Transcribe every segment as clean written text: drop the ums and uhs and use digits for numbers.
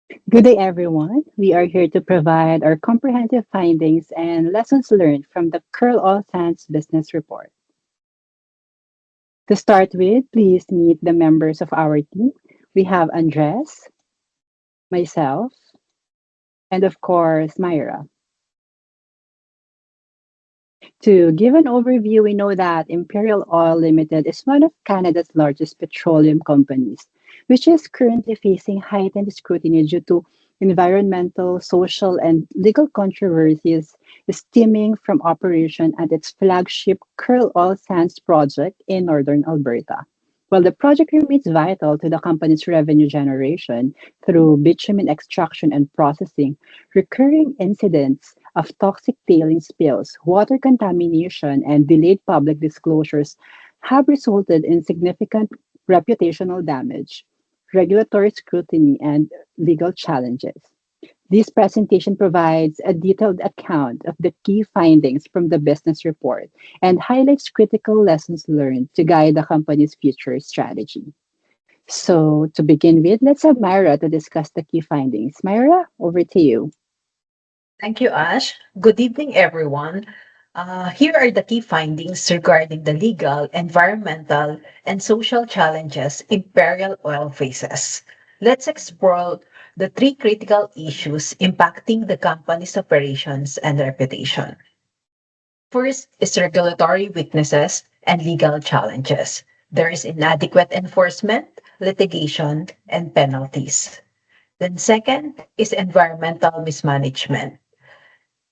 Good day, everyone. We are here to provide our comprehensive findings and lessons learned from the Kearl All Sands Business Report. To start with, please meet the members of our team. We have Andres, myself, and of course, Myra. To give an overview, we know that Imperial Oil Limited is one of Canada's largest petroleum companies, which is currently facing heightened scrutiny due to environmental, social, and legal controversies stemming from operation at its flagship Kearl Oil Sands project in northern Alberta. While the project remains vital to the company's revenue generation through bitumen extraction and processing, recurring incidents of toxic tailing spills, water contamination, and delayed public disclosures have resulted in significant reputational damage, regulatory scrutiny, and legal challenges. This presentation provides a detailed account of the key findings from the business report and highlights critical lessons learned to guide the company's future strategy. So, to begin with, let's have Myra to discuss the key findings. Myra, over to you. Thank you, Ash. Good evening, everyone. Here are the key findings regarding the legal, environmental, and social challenges Imperial Oil faces. Let's explore the three critical issues impacting the company's operations and reputation. First is regulatory weaknesses and legal challenges. There is inadequate enforcement, litigation, and penalties. Then second is environmental mismanagement,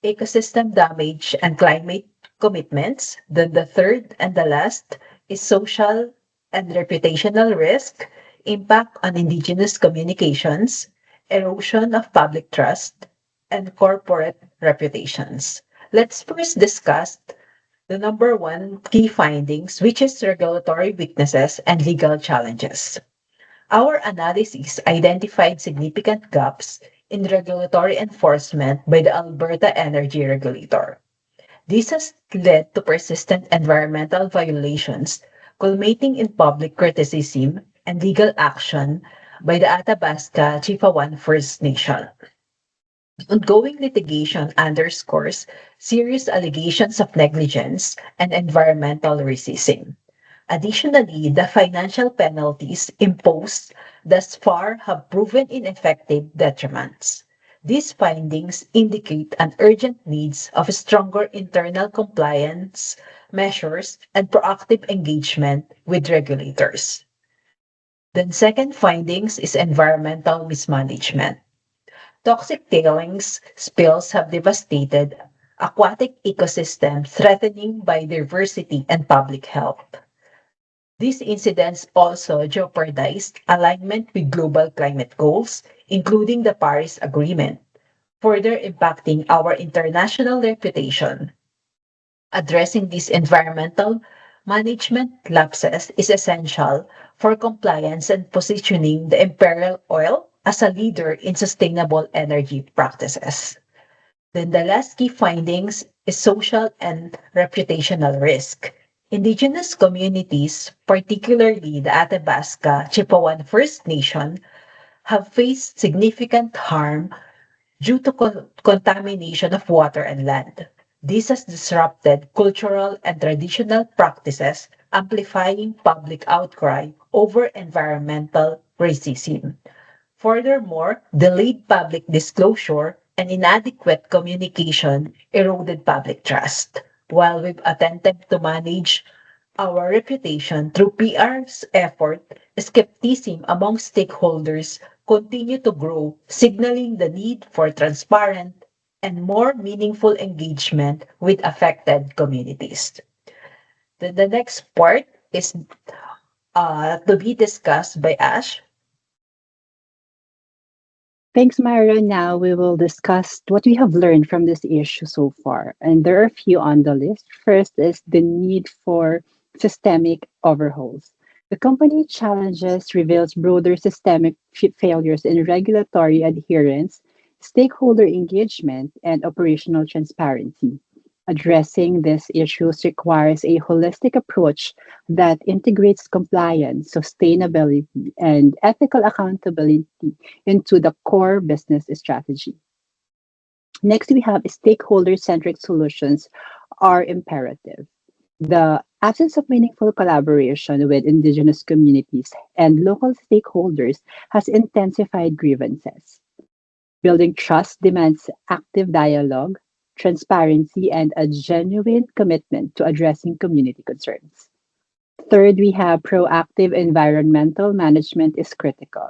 ecosystem damage, and climate commitments. Then the third and the last is social and reputational risk, impact on indigenous communications, erosion of public trust, and corporate reputations. Let's first discuss the number one key findings, which is regulatory weaknesses and legal challenges. Our analysis identified significant gaps in regulatory enforcement by the Alberta Energy Regulator. This has led to persistent environmental violations, culminating in public criticism and legal action by the Athabasca Chippewa First Nation. Ongoing litigation underscores serious allegations of negligence and environmental racism. Additionally, the financial penalties imposed thus far have proven ineffective detriments. These findings indicate an urgent needs of stronger internal compliance measures and proactive engagement with regulators. Then second findings is environmental mismanagement. Toxic tailings spills have devastated aquatic ecosystems, threatening biodiversity and public health. These incidents also jeopardized alignment with global climate goals, including the Paris Agreement, further impacting our international reputation. Addressing these environmental management lapses is essential for compliance and positioning the Imperial Oil as a leader in sustainable energy practices. Then the last key findings is social and reputational risk. Indigenous communities, particularly the Athabasca Chippewa First Nation, have faced significant harm due to contamination of water and land. This has disrupted cultural and traditional practices, amplifying public outcry over environmental racism. Furthermore, delayed public disclosure and inadequate communication eroded public trust. While we've attempted to manage our reputation through PR's effort, skepticism among stakeholders continue to grow, signaling the need for transparent and more meaningful engagement with affected communities. The next part is to be discussed by Ash. Thanks, Myra. Now we will discuss what we have learned from this issue so far. And there are a few on the list. First is the need for systemic overhauls. The company challenges reveals broader systemic failures in regulatory adherence, stakeholder engagement, and operational transparency. Addressing these issues requires a holistic approach that integrates compliance, sustainability, and ethical accountability into the core business strategy. Next, we have stakeholder centric solutions are imperative. The absence of meaningful collaboration with indigenous communities and local stakeholders has intensified grievances. Building trust demands active dialogue, transparency, and a genuine commitment to addressing community concerns. Third, we have proactive environmental management is critical.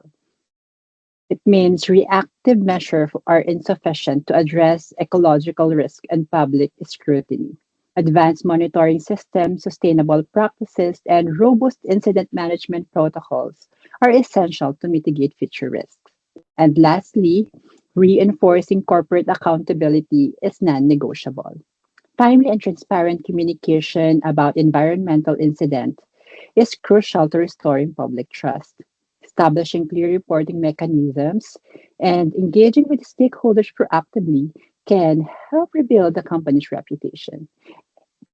It means reactive measures are insufficient to address ecological risk and public scrutiny. Advanced monitoring systems, sustainable practices, and robust incident management protocols are essential to mitigate future risks. And lastly, reinforcing corporate accountability is non negotiable. Timely and transparent communication about environmental incidents is crucial to restoring public trust. Establishing clear reporting mechanisms and engaging with stakeholders proactively can help rebuild the company's reputation.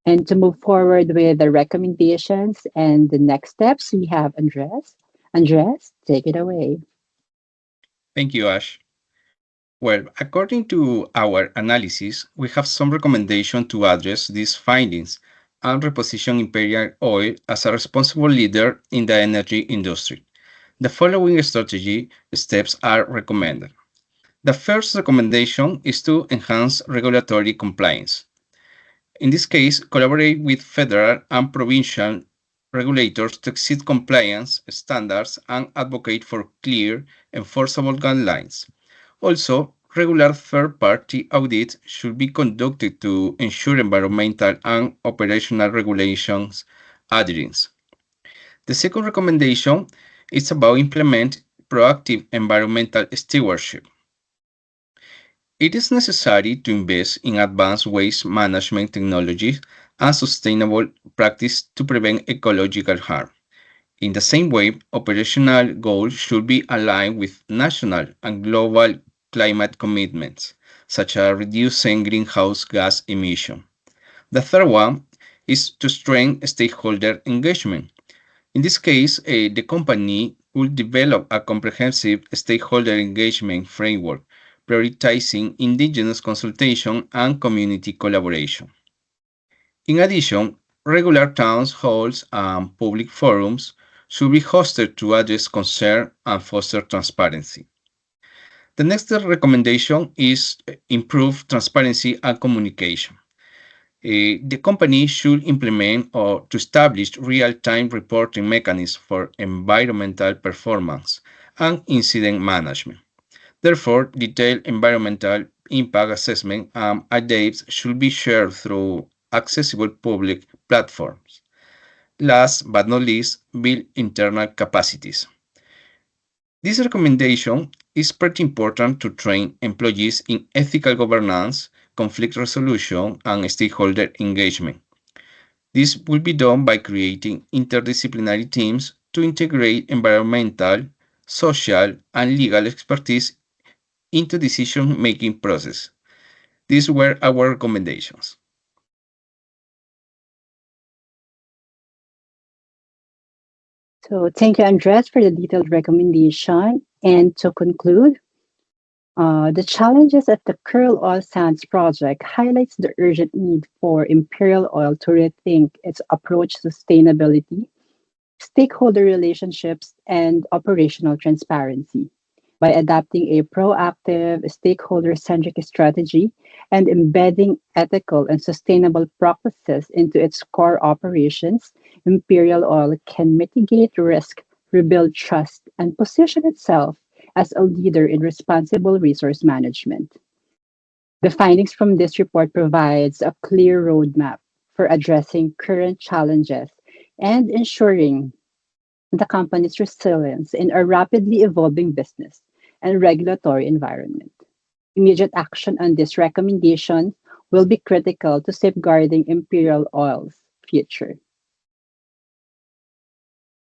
And to move forward with the recommendations and the next steps, we have Andres. Andres, take it away. Thank you, Ash. Well, according to our analysis, we have some recommendation to address these findings and reposition Imperial Oil as a responsible leader in the energy industry. The following strategy steps are recommended. The first recommendation is to enhance regulatory compliance. In this case, collaborate with federal and provincial regulators to exceed compliance standards and advocate for clear, enforceable guidelines. Also, regular third-party audits should be conducted to ensure environmental and operational regulations adherence. The second recommendation is about implement proactive environmental stewardship. It is necessary to invest in advanced waste management technologies and sustainable practice to prevent ecological harm. In the same way, operational goals should be aligned with national and global climate commitments, such as reducing greenhouse gas emission. The third one is to strengthen stakeholder engagement. In this case, the company will develop a comprehensive stakeholder engagement framework, prioritizing indigenous consultation and community collaboration. In addition, regular town halls and public forums should be hosted to address concerns and foster transparency. The next recommendation is improve transparency and communication. The company should implement or to establish real-time reporting mechanisms for environmental performance and incident management. Therefore, detailed environmental impact assessment and updates should be shared through accessible public platforms. Last but not least, build internal capacities. This recommendation is pretty important to train employees in ethical governance, conflict resolution, and stakeholder engagement. This will be done by creating interdisciplinary teams to integrate environmental, social, and legal expertise into decision-making process. These were our recommendations. So thank you, Andres, for the detailed recommendation. And to conclude, the challenges at the Kearl Oil Sands project highlights the urgent need for Imperial Oil to rethink its approach to sustainability, stakeholder relationships, and operational transparency. By adopting a proactive, stakeholder centric strategy and embedding ethical and sustainable practices into its core operations, Imperial Oil can mitigate risk, rebuild trust, and position itself as a leader in responsible resource management. The findings from this report provides a clear roadmap for addressing current challenges and ensuring the company's resilience in a rapidly evolving business and regulatory environment. Immediate action on this recommendation will be critical to safeguarding Imperial Oil's future.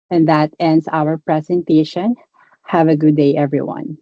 And that ends our presentation. Have a good day, everyone.